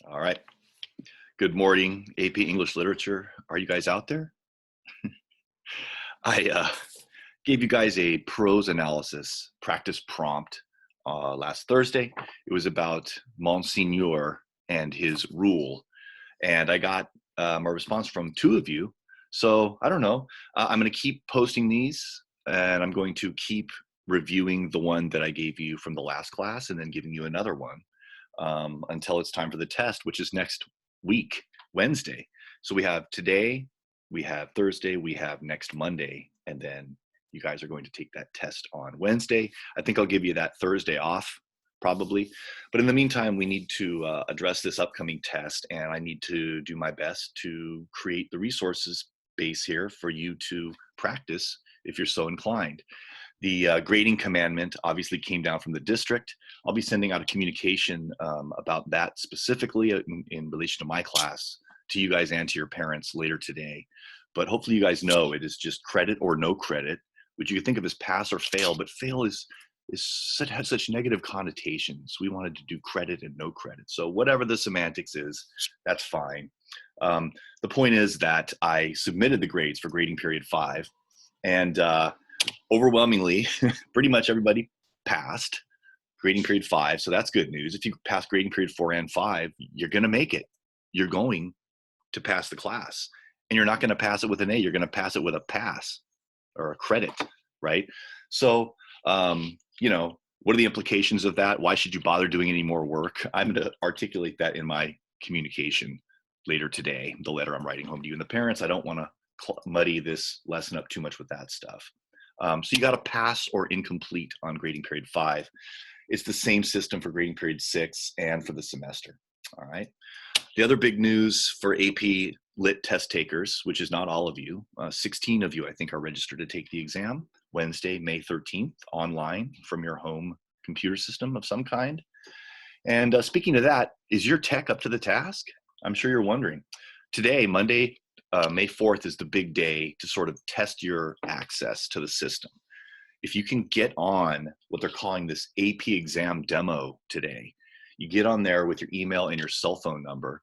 All right. Good morning, AP English Literature. Are you guys out there? I gave you guys a prose analysis practice prompt last Thursday. It was about Monseigneur and his rule. And I got a response from two of you. So I don't know. I'm going to keep posting these, and I'm going to keep reviewing the one that I gave you from the last class and then giving you another one until it's time for the test, which is next week, Wednesday. So we have today, we have Thursday, we have next Monday, and then you guys are going to take that test on Wednesday. I think I'll give you that Thursday off, probably. But in the meantime, we need to address this upcoming test, and I need to do my best to create the resources base here for you to practice if you're so inclined. The grading commandment obviously came down from the district. I'll be sending out a communication about that specifically in relation to my class to you guys and to your parents later today. But hopefully you guys know it is just credit or no credit, which you can think of as pass or fail, but fail has such negative connotations. We wanted to do credit and no credit. So whatever the semantics is, that's fine. The point is that I submitted the grades for grading period 5, and overwhelmingly, pretty much everybody passed grading period 5. So that's good news. If you pass grading period 4 and 5, you're going to make it. You're going to pass the class, and you're not going to pass it with an A. You're going to pass it with a pass or a credit, right? So, what are the implications of that? Why should you bother doing any more work? I'm going to articulate that in my communication later today, the letter I'm writing home to you and the parents. I don't want to muddy this lesson up too much with that stuff. So you got to pass or incomplete on grading period 5. It's the same system for grading period 6 and for the semester. All right. The other big news for AP Lit test takers, which is not all of you, 16 of you, I think, are registered to take the exam Wednesday, May 13th, online from your home computer system of some kind. And speaking of that, is your tech up to the task? I'm sure you're wondering. Today, Monday, May 4th, is the big day to sort of test your access to the system. If you can get on what they're calling this AP exam demo today, you get on there with your email and your cell phone number.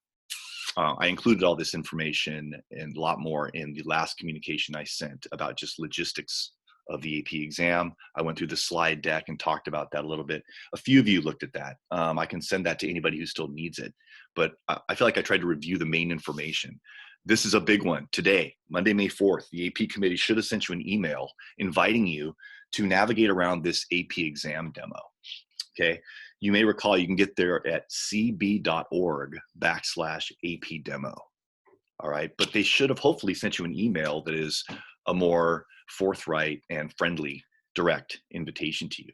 I included all this information and a lot more in the last communication I sent about just logistics of the AP exam. I went through the slide deck and talked about that a little bit. A few of you looked at that. I can send that to anybody who still needs it. But I feel like I tried to review the main information. This is a big one. Today, Monday, May 4th, the AP committee should have sent you an email inviting you to navigate around this AP exam demo. Okay. You may recall you can get there at cb.org/AP demo. All right. But they should have hopefully sent you an email that is a more forthright and friendly, direct invitation to you.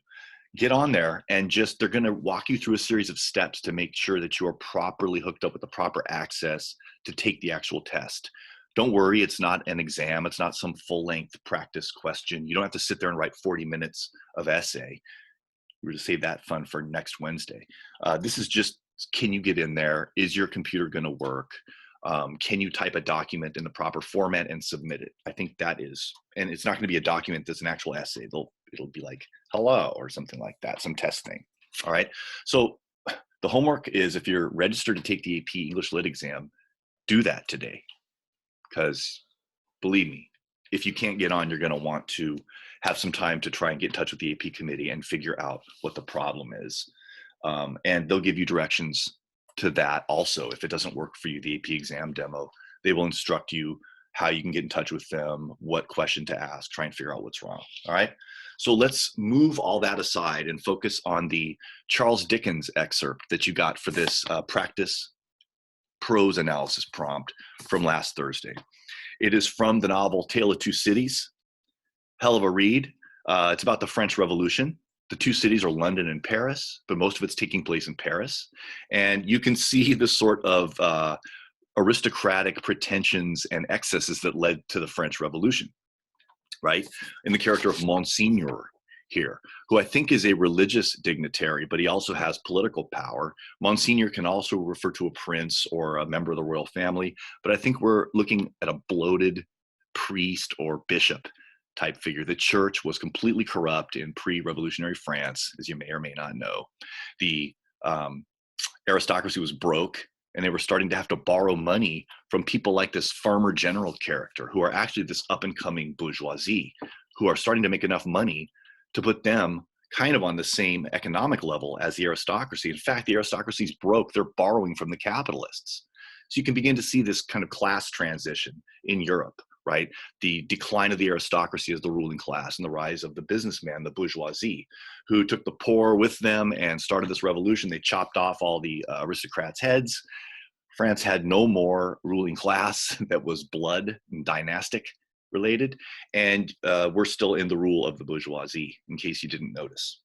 Get on there and they're going to walk you through a series of steps to make sure that you are properly hooked up with the proper access to take the actual test. Don't worry, it's not an exam. It's not some full-length practice question. You don't have to sit there and write 40 minutes of essay. We're going to save that fun for next Wednesday. This is just, can you get in there? Is your computer going to work? Can you type a document in the proper format and submit it? I think that is, and it's not going to be a document that's an actual essay. It'll be like, hello, or something like that, some test thing. All right. So the homework is, if you're registered to take the AP English Lit exam, do that today. Because believe me, if you can't get on, you're going to want to have some time to try and get in touch with the AP committee and figure out what the problem is. And they'll give you directions to that also. If it doesn't work for you, the AP exam demo, they will instruct you how you can get in touch with them, what question to ask, try and figure out what's wrong. All right. So let's move all that aside and focus on the Charles Dickens excerpt that you got for this practice prose analysis prompt from last Thursday. It is from the novel Tale of Two Cities. Hell of a read. It's about the French Revolution. The two cities are London and Paris, but most of it's taking place in Paris. And you can see the sort of aristocratic pretensions and excesses that led to the French Revolution, right? In the character of Monseigneur here, who I think is a religious dignitary, but he also has political power. Monseigneur can also refer to a prince or a member of the royal family, but I think we're looking at a bloated priest or bishop type figure. The church was completely corrupt in pre-revolutionary France, as you may or may not know. The aristocracy was broke and they were starting to have to borrow money from people like this farmer general character, who are actually this up and coming bourgeoisie, who are starting to make enough money to put them kind of on the same economic level as the aristocracy. In fact, the aristocracy is broke. They're borrowing from the capitalists. So you can begin to see this kind of class transition in Europe, right? The decline of the aristocracy as the ruling class and the rise of the businessman, the bourgeoisie, who took the poor with them and started this revolution. They chopped off all the aristocrats' heads. France had no more ruling class that was blood and dynastic related, and we're still in the rule of the bourgeoisie, in case you didn't notice.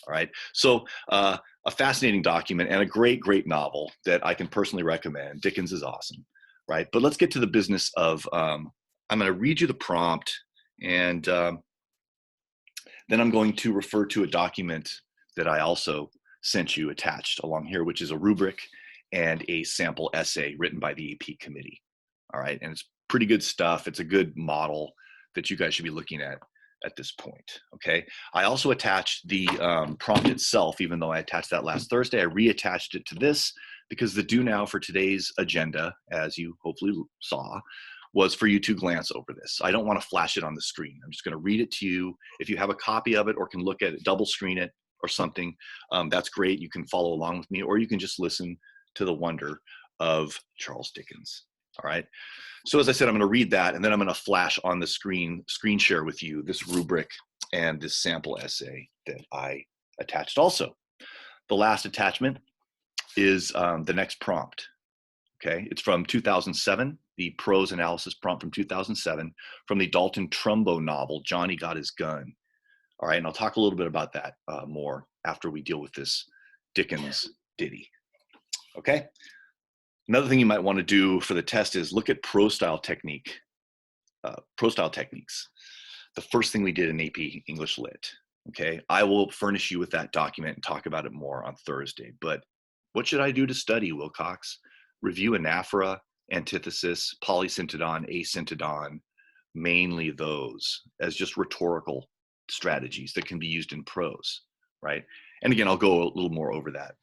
All right, so a fascinating document and a great, great novel that I can personally recommend. Dickens is awesome, right? But let's get to the business of, I'm going to read you the prompt, and then I'm going to refer to a document that I also sent you attached along here, which is a rubric and a sample essay written by the AP committee. All right, and it's pretty good stuff. It's a good model that you guys should be looking at this point, okay? I also attached the prompt itself, even though I attached that last Thursday. I reattached it to this because the do now for today's agenda, as you hopefully saw, was for you to glance over this. I don't want to flash it on the screen. I'm just going to read it to you. If you have a copy of it or can look at it, double screen it or something, that's great. You can follow along with me, or you can just listen to the wonder of Charles Dickens. All right. So as I said, I'm going to read that, and then I'm going to flash on the screen share with you this rubric and this sample essay that I attached also. The last attachment is the next prompt. Okay, it's from 2007, the prose analysis prompt from 2007, from the Dalton Trumbo novel, Johnny Got His Gun. All right, and I'll talk a little bit about that more after we deal with this Dickens ditty. Okay. Another thing you might want to do for the test is look at Prostyle Techniques. The first thing we did in AP English Lit. Okay, I will furnish you with that document and talk about it more on Thursday. But what should I do to study, Wilcox? Review anaphora, antithesis, polysyntodon, asyntodon, mainly those as just rhetorical strategies that can be used in prose, right? And again, I'll go a little more over that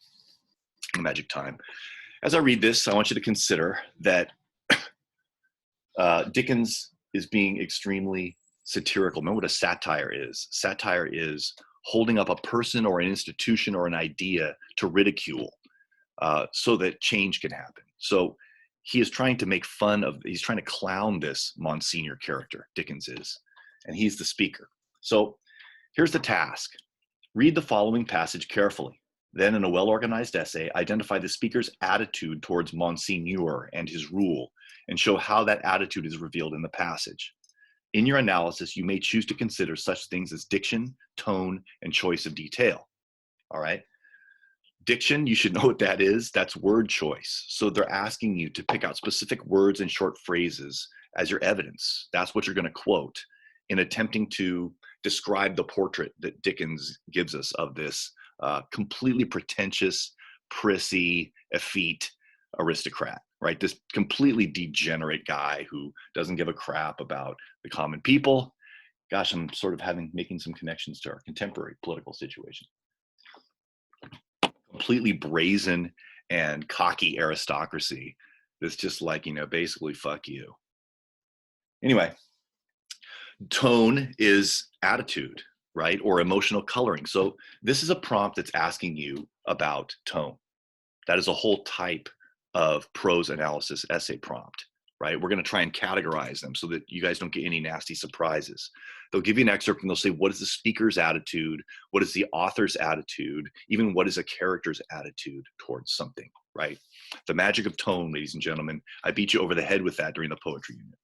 in magic time. As I read this, I want you to consider that Dickens is being extremely satirical. Remember what a satire is. Satire is holding up a person or an institution or an idea to ridicule so that change can happen. So he is trying to make fun of, he's trying to clown this Monseigneur character, Dickens is, and he's the speaker. So here's the task. Read the following passage carefully. Then, in a well-organized essay, identify the speaker's attitude towards Monseigneur and his rule, and show how that attitude is revealed in the passage. In your analysis, you may choose to consider such things as diction, tone, and choice of detail. All right? Diction, you should know what that is. That's word choice. So they're asking you to pick out specific words and short phrases as your evidence. That's what you're going to quote in attempting to describe the portrait that Dickens gives us of this completely pretentious, prissy, effete aristocrat, right? This completely degenerate guy who doesn't give a crap about the common people. Gosh, I'm sort of making some connections to our contemporary political situation. Completely brazen and cocky aristocracy that's just like, basically fuck you. Anyway, tone is attitude, right? Or emotional coloring. So this is a prompt that's asking you about tone. That is a whole type of prose analysis essay prompt, right? We're going to try and categorize them so that you guys don't get any nasty surprises. They'll give you an excerpt and they'll say, what is the speaker's attitude? What is the author's attitude? Even what is a character's attitude towards something, right? The magic of tone, ladies and gentlemen. I beat you over the head with that during the poetry unit.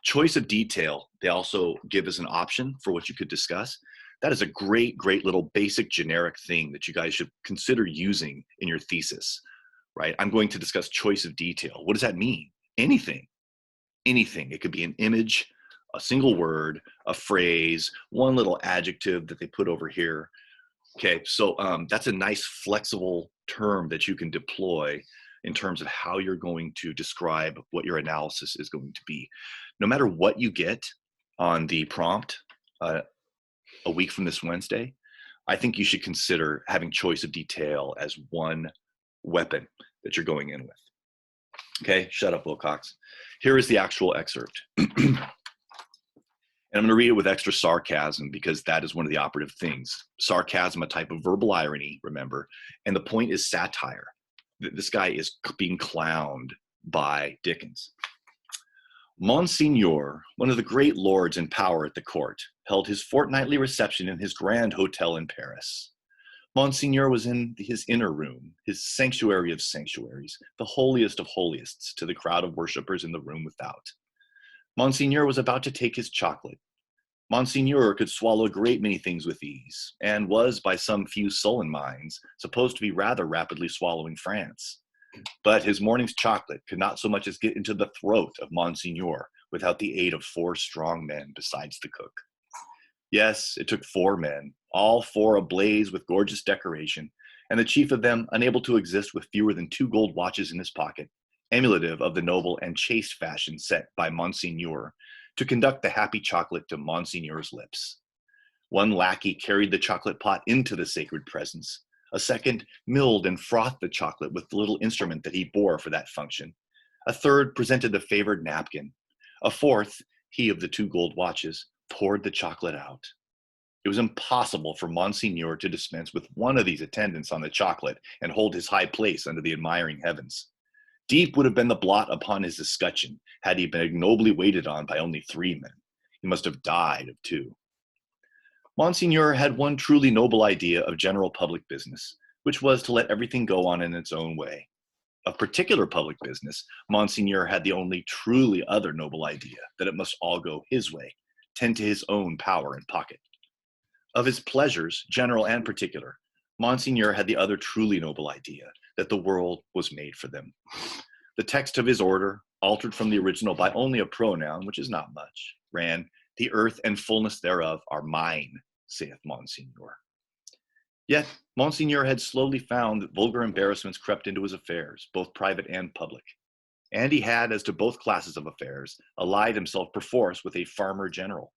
Choice of detail, they also give as an option for what you could discuss. That is a great, great little basic generic thing that you guys should consider using in your thesis, right? I'm going to discuss choice of detail. What does that mean? Anything. It could be an image, a single word, a phrase, one little adjective that they put over here. Okay, so that's a nice flexible term that you can deploy in terms of how you're going to describe what your analysis is going to be. No matter what you get on the prompt a week from this Wednesday, I think you should consider having choice of detail as one weapon that you're going in with. Okay, shut up, Wilcox. Here is the actual excerpt. And I'm going to read it with extra sarcasm because that is one of the operative things. Sarcasm, a type of verbal irony, remember, and the point is satire. This guy is being clowned by Dickens. Monseigneur, one of the great lords in power at the court, held his fortnightly reception in his grand hotel in Paris. Monseigneur was in his inner room, his sanctuary of sanctuaries, the holiest of holiests to the crowd of worshippers in the room without. Monseigneur was about to take his chocolate. Monseigneur could swallow a great many things with ease, and was, by some few sullen minds, supposed to be rather rapidly swallowing France. But his morning's chocolate could not so much as get into the throat of Monseigneur without the aid of 4 strong men besides the cook. Yes, it took 4 men, all 4 ablaze with gorgeous decoration, and the chief of them unable to exist with fewer than 2 gold watches in his pocket, emulative of the noble and chaste fashion set by Monseigneur, to conduct the happy chocolate to Monseigneur's lips. One lackey carried the chocolate pot into the sacred presence. A second milled and frothed the chocolate with the little instrument that he bore for that function. A third presented the favored napkin. A fourth, he of the 2 gold watches, poured the chocolate out. It was impossible for Monseigneur to dispense with one of these attendants on the chocolate and hold his high place under the admiring heavens. Deep would have been the blot upon his escutcheon had he been ignobly waited on by only 3 men. He must have died of 2. Monseigneur had one truly noble idea of general public business, which was to let everything go on in its own way. Of particular public business, Monseigneur had the only truly other noble idea, that it must all go his way, tend to his own power and pocket. Of his pleasures, general and particular, Monseigneur had the other truly noble idea, that the world was made for them. The text of his order, altered from the original by only a pronoun, which is not much, ran, "The earth and fullness thereof are mine, saith Monseigneur." Yet Monseigneur had slowly found that vulgar embarrassments crept into his affairs, both private and public. And he had, as to both classes of affairs, allied himself perforce with a farmer general.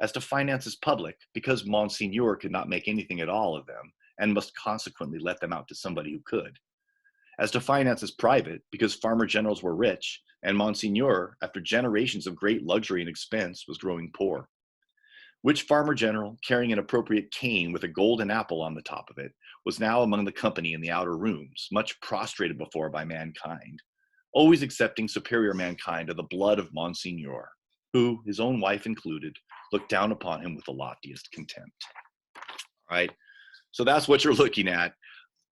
As to finances public, because Monseigneur could not make anything at all of them, and must consequently let them out to somebody who could. As to finances private, because farmer generals were rich, and Monseigneur, after generations of great luxury and expense, was growing poor. Which farmer general, carrying an appropriate cane with a golden apple on the top of it, was now among the company in the outer rooms, much prostrated before by mankind, always accepting superior mankind of the blood of Monseigneur, who, his own wife included, looked down upon him with the loftiest contempt. All right, so that's what you're looking at.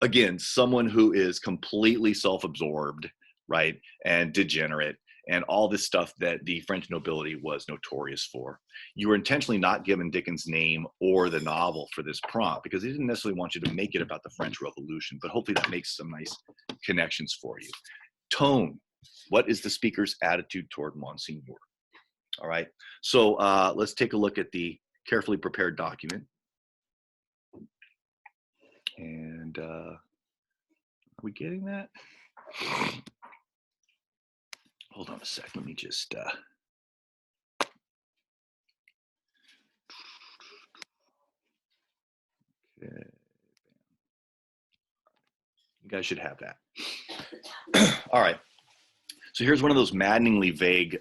Again, someone who is completely self-absorbed, right, and degenerate, and all this stuff that the French nobility was notorious for. You were intentionally not given Dickens' name or the novel for this prompt because he didn't necessarily want you to make it about the French Revolution, but hopefully that makes some nice connections for you. Tone. What is the speaker's attitude toward Monseigneur? All right, so let's take a look at the carefully prepared document. And are we getting that? Hold on a sec. Let me just. Okay. You guys should have that. All right. So here's one of those maddeningly vague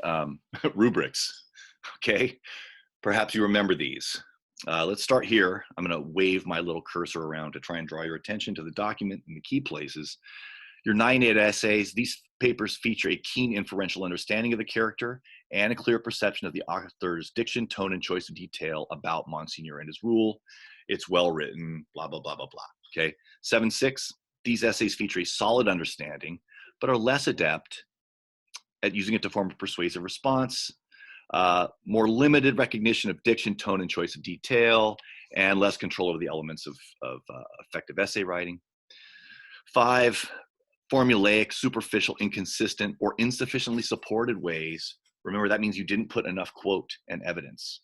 rubrics. Okay. Perhaps you remember these. Let's start here. I'm going to wave my little cursor around to try and draw your attention to the document in the key places. Your 9-8 essays, these papers feature a keen inferential understanding of the character and a clear perception of the author's diction, tone, and choice of detail about Monseigneur and his rule. It's well written, blah, blah, blah, blah, blah. Okay. 7-6, these essays feature a solid understanding, but are less adept at using it to form a persuasive response, more limited recognition of diction, tone, and choice of detail, and less control over the elements of effective essay writing. 5, formulaic, superficial, inconsistent, or insufficiently supported ways. Remember, that means you didn't put enough quote and evidence.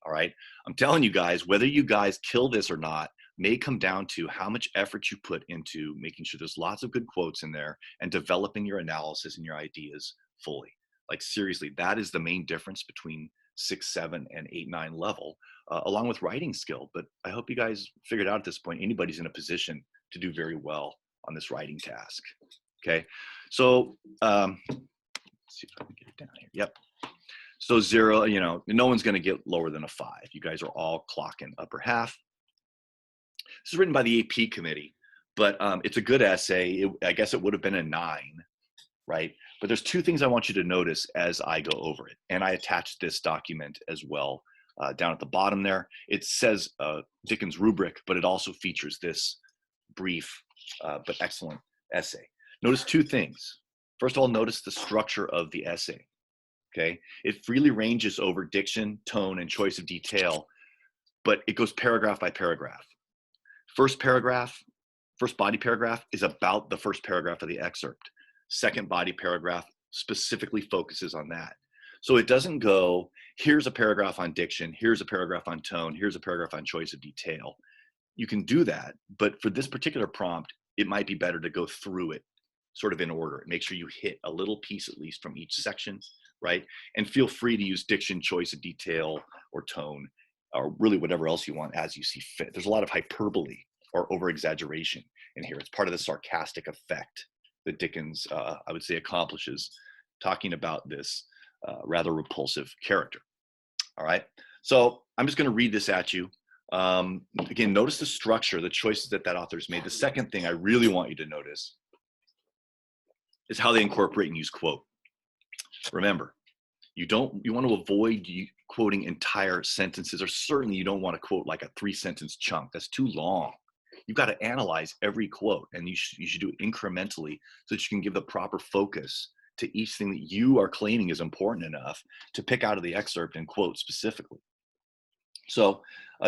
All right. I'm telling you guys, whether you guys kill this or not may come down to how much effort you put into making sure there's lots of good quotes in there and developing your analysis and your ideas fully. Like seriously, that is the main difference between 6, 7, and 8, 9 level, along with writing skill. But I hope you guys figured out at this point, anybody's in a position to do very well on this writing task. Okay, So let's see if I can get it down here. Yep. So 0, you know, no one's going to get lower than a 5. You guys are all clocking upper half. This is written by the AP committee, but it's a good essay. I guess it would have been a 9, right? But there's 2 things I want you to notice as I go over it. And I attached this document as well down at the bottom there. It says Dickens' Rubric, but it also features this brief but excellent essay. Notice 2 things. First of all, notice the structure of the essay. Okay, it freely ranges over diction, tone, and choice of detail, but it goes paragraph by paragraph. First body paragraph is about the first paragraph of the excerpt. Second body paragraph specifically focuses on that. So it doesn't go, here's a paragraph on diction, here's a paragraph on tone, here's a paragraph on choice of detail. You can do that, but for this particular prompt, it might be better to go through it sort of in order. Make sure you hit a little piece at least from each section, right? And feel free to use diction, choice of detail, or tone, or really whatever else you want as you see fit. There's a lot of hyperbole or over-exaggeration in here. It's part of the sarcastic effect that Dickens, I would say, accomplishes talking about this rather repulsive character. All right, so I'm just going to read this at you. Again, notice the structure, the choices that author's made. The second thing I really want you to notice is how they incorporate and use quote. Remember, you want to avoid quoting entire sentences, or certainly you don't want to quote like a 3-sentence chunk. That's too long. You've got to analyze every quote, and you should do it incrementally so that you can give the proper focus to each thing that you are claiming is important enough to pick out of the excerpt and quote specifically. So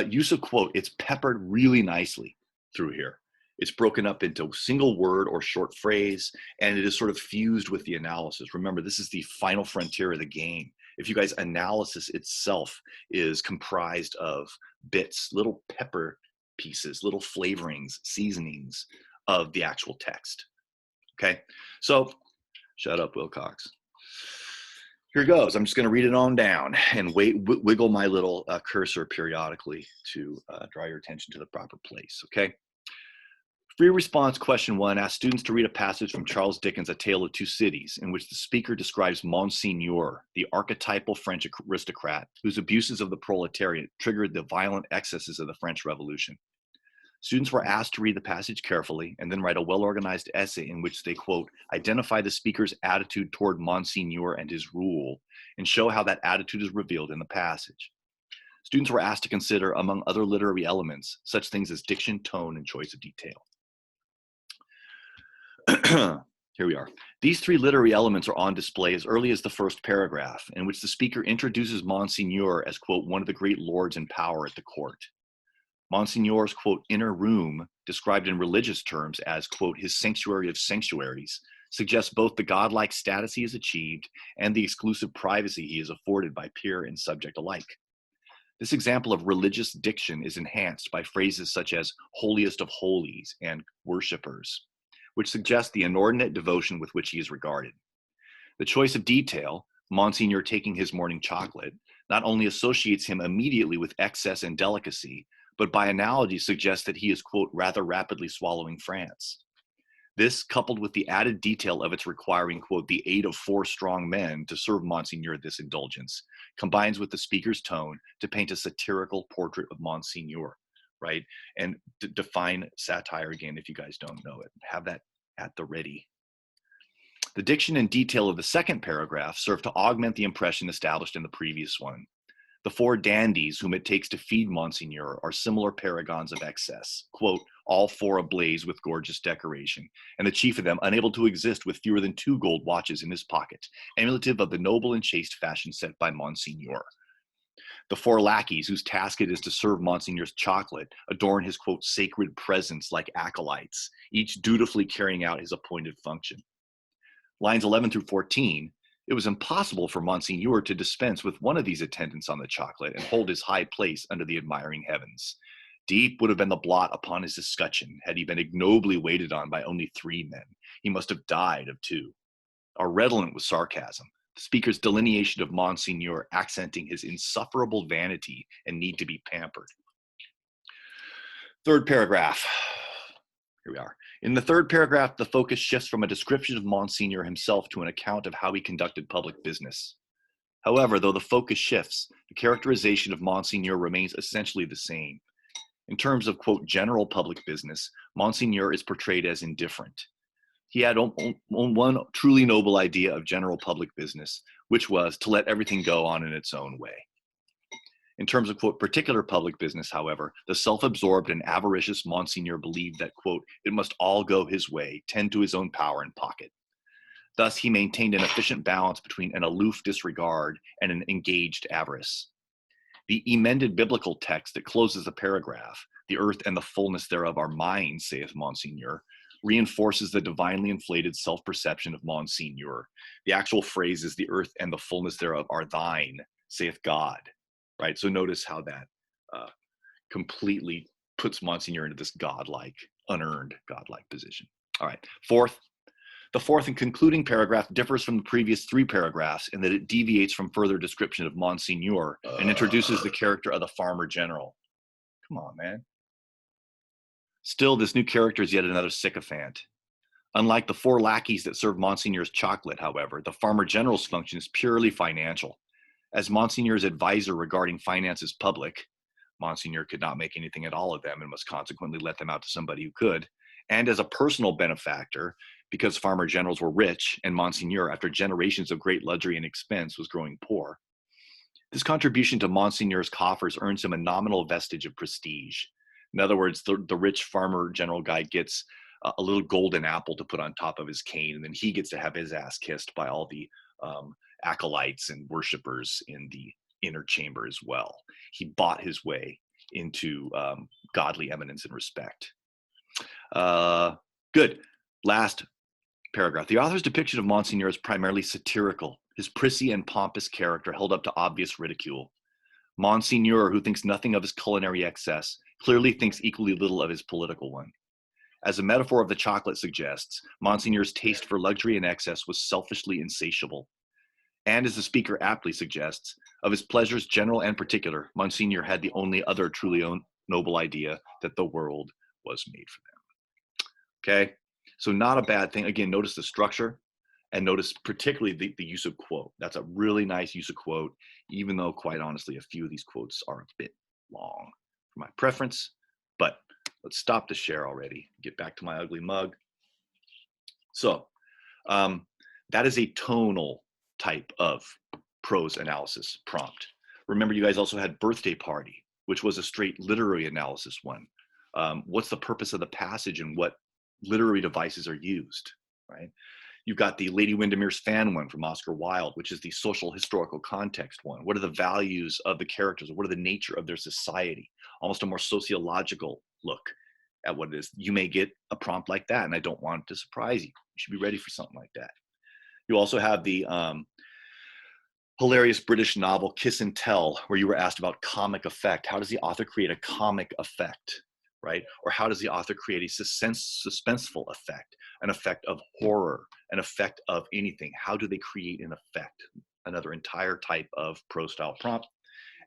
use of quote, it's peppered really nicely through here. It's broken up into single word or short phrase, and it is sort of fused with the analysis. Remember, this is the final frontier of the game. If you guys, analysis itself is comprised of bits, little pepper pieces, little flavorings, seasonings of the actual text. Okay, so shut up, Wilcox. Here goes. I'm just going to read it on down and wiggle my little cursor periodically to draw your attention to the proper place. Okay. Free response question 1 asks students to read a passage from Charles Dickens' A Tale of Two Cities, in which the speaker describes Monseigneur, the archetypal French aristocrat whose abuses of the proletariat triggered the violent excesses of the French Revolution. Students were asked to read the passage carefully and then write a well-organized essay in which they, quote, identify the speaker's attitude toward Monseigneur and his rule, and show how that attitude is revealed in the passage. Students were asked to consider, among other literary elements, such things as diction, tone, and choice of detail. Here we are. These 3 literary elements are on display as early as the first paragraph, in which the speaker introduces Monseigneur as, quote, one of the great lords in power at the court. Monseigneur's, quote, inner room, described in religious terms as, quote, his sanctuary of sanctuaries, suggests both the godlike status he has achieved and the exclusive privacy he is afforded by peer and subject alike. This example of religious diction is enhanced by phrases such as holiest of holies and worshippers, which suggest the inordinate devotion with which he is regarded. The choice of detail, Monseigneur taking his morning chocolate, not only associates him immediately with excess and delicacy, but by analogy suggests that he is, quote, rather rapidly swallowing France. This, coupled with the added detail of its requiring, quote, the aid of 4 strong men to serve Monseigneur this indulgence, combines with the speaker's tone to paint a satirical portrait of Monseigneur, right? And define satire again if you guys don't know it. Have that at the ready. The diction and detail of the second paragraph serve to augment the impression established in the previous one. The 4 dandies whom it takes to feed Monseigneur are similar paragons of excess, quote, all 4 ablaze with gorgeous decoration, and the chief of them unable to exist with fewer than 2 gold watches in his pocket, emulative of the noble and chaste fashion set by Monseigneur. The 4 lackeys, whose task it is to serve Monseigneur's chocolate, adorn his, quote, sacred presence like acolytes, each dutifully carrying out his appointed function. Lines 11 through 14, it was impossible for Monseigneur to dispense with one of these attendants on the chocolate and hold his high place under the admiring heavens. Deep would have been the blot upon his escutcheon had he been ignobly waited on by only 3 men. He must have died of 2. Are redolent with sarcasm, the speaker's delineation of Monseigneur accenting his insufferable vanity and need to be pampered. Third paragraph. Here we are. In the third paragraph, the focus shifts from a description of Monseigneur himself to an account of how he conducted public business. However, though the focus shifts, the characterization of Monseigneur remains essentially the same. In terms of, quote, general public business, Monseigneur is portrayed as indifferent. He had one truly noble idea of general public business, which was to let everything go on in its own way. In terms of, quote, particular public business, however, the self-absorbed and avaricious Monseigneur believed that, quote, it must all go his way, tend to his own power and pocket. Thus, he maintained an efficient balance between an aloof disregard and an engaged avarice. The emended biblical text that closes the paragraph, the earth and the fullness thereof are mine, saith Monseigneur, reinforces the divinely inflated self-perception of Monseigneur. The actual phrase is the earth and the fullness thereof are thine, saith God, right? So notice how that completely puts Monseigneur into this godlike, unearned godlike position. All right, the fourth and concluding paragraph differs from the previous three paragraphs in that it deviates from further description of Monseigneur and introduces the character of the farmer general. Come on, man. Still, this new character is yet another sycophant. Unlike the four lackeys that serve Monseigneur's chocolate, however, the farmer general's function is purely financial. As Monseigneur's advisor regarding finances public, Monseigneur could not make anything at all of them and must consequently let them out to somebody who could, and as a personal benefactor, because farmer generals were rich and Monseigneur, after generations of great luxury and expense, was growing poor. This contribution to Monseigneur's coffers earns him a nominal vestige of prestige. In other words, the rich farmer general guy gets a little golden apple to put on top of his cane, and then he gets to have his ass kissed by all the acolytes and worshipers in the inner chamber as well. He bought his way into godly eminence and respect. Good. Last paragraph. The author's depiction of Monseigneur is primarily satirical, his prissy and pompous character held up to obvious ridicule. Monseigneur, who thinks nothing of his culinary excess, clearly thinks equally little of his political one. As a metaphor of the chocolate suggests, Monseigneur's taste for luxury and excess was selfishly insatiable. And as the speaker aptly suggests, of his pleasures general and particular, Monseigneur had the only other truly noble idea that the world was made for them. Okay, so not a bad thing. Again, notice the structure and notice particularly the use of quote. That's a really nice use of quote, even though quite honestly, a few of these quotes are a bit long for my preference, but let's stop the share already, get back to my ugly mug. So that is a tonal type of prose analysis prompt. Remember, you guys also had Birthday Party, which was a straight literary analysis one. What's the purpose of the passage and what literary devices are used, right? You've got the Lady Windermere's Fan one from Oscar Wilde, which is the social historical context one. What are the values of the characters? What are the nature of their society? Almost a more sociological look at what it is. You may get a prompt like that, and I don't want it to surprise you. You should be ready for something like that. You also have the hilarious British novel Kiss and Tell, where you were asked about comic effect. How does the author create a comic effect, right? Or how does the author create a suspenseful effect, an effect of horror, an effect of anything? How do they create an effect? Another entire type of prose style prompt.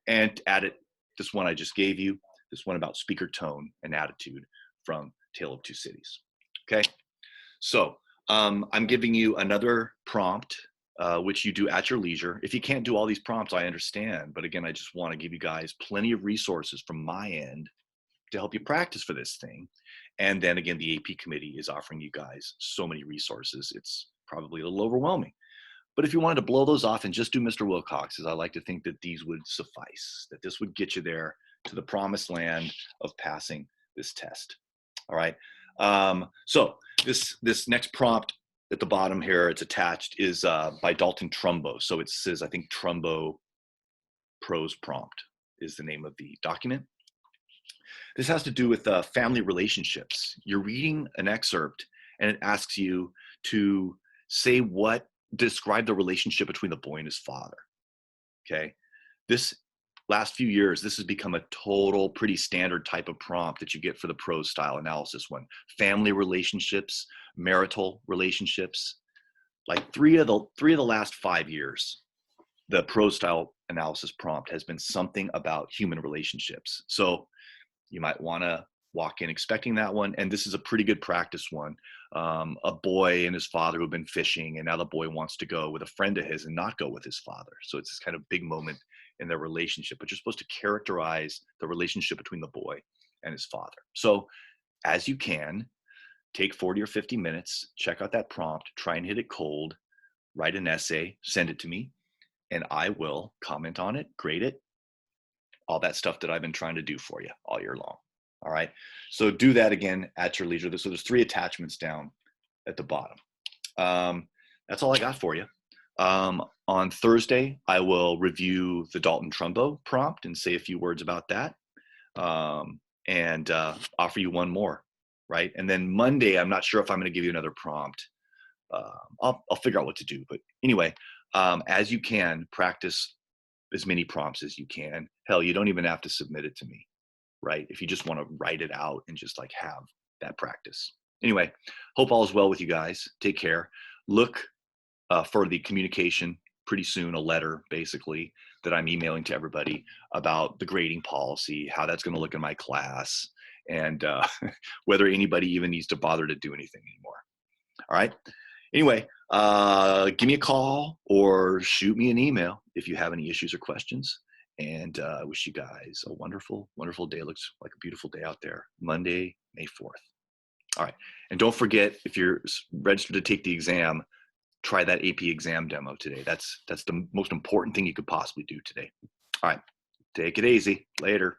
And add it, this one I just gave you, this one about speaker tone and attitude from Tale of Two Cities. Okay, so I'm giving you another prompt, which you do at your leisure. If you can't do all these prompts, I understand. But again, I just want to give you guys plenty of resources from my end to help you practice for this thing. And then again, the AP committee is offering you guys so many resources. It's probably a little overwhelming. But if you wanted to blow those off and just do Mr. Wilcox's, I like to think that these would suffice, that this would get you there to the promised land of passing this test. All right. So this next prompt at the bottom here, it's attached, is by Dalton Trumbo. So it says, I think, Trumbo Prose Prompt is the name of the document. This has to do with family relationships. You're reading an excerpt and it asks you to say describe the relationship between the boy and his father. Okay. This last few years, this has become a total pretty standard type of prompt that you get for the prose style analysis one. Family relationships, marital relationships, like three of the last 5 years, the prose style analysis prompt has been something about human relationships. So you might want to walk in expecting that one. And this is a pretty good practice one. A boy and his father who have been fishing, and now the boy wants to go with a friend of his and not go with his father. So it's this kind of big moment in their relationship, but you're supposed to characterize the relationship between the boy and his father. So as you can, take 40 or 50 minutes, check out that prompt, try and hit it cold, write an essay, send it to me, and I will comment on it, grade it, all that stuff that I've been trying to do for you all year long. All right. So do that again at your leisure. So there's 3 attachments down at the bottom. That's all I got for you. On Thursday, I will review the Dalton Trumbo prompt and say a few words about that, and offer you one more, right? And then Monday, I'm not sure if I'm going to give you another prompt. I'll figure out what to do. But anyway, as you can, practice as many prompts as you can. Hell, you don't even have to submit it to me, right? If you just want to write it out and just like have that practice. Anyway, hope all is well with you guys. Take care. Look for the communication pretty soon, a letter basically that I'm emailing to everybody about the grading policy, how that's going to look in my class, and whether anybody even needs to bother to do anything anymore. All right. Anyway, give me a call or shoot me an email if you have any issues or questions. And I wish you guys a wonderful, wonderful day. Looks like a beautiful day out there. Monday, May 4th. All right. And don't forget, if you're registered to take the exam, try that AP exam demo today. That's the most important thing you could possibly do today. All right. Take it easy. Later.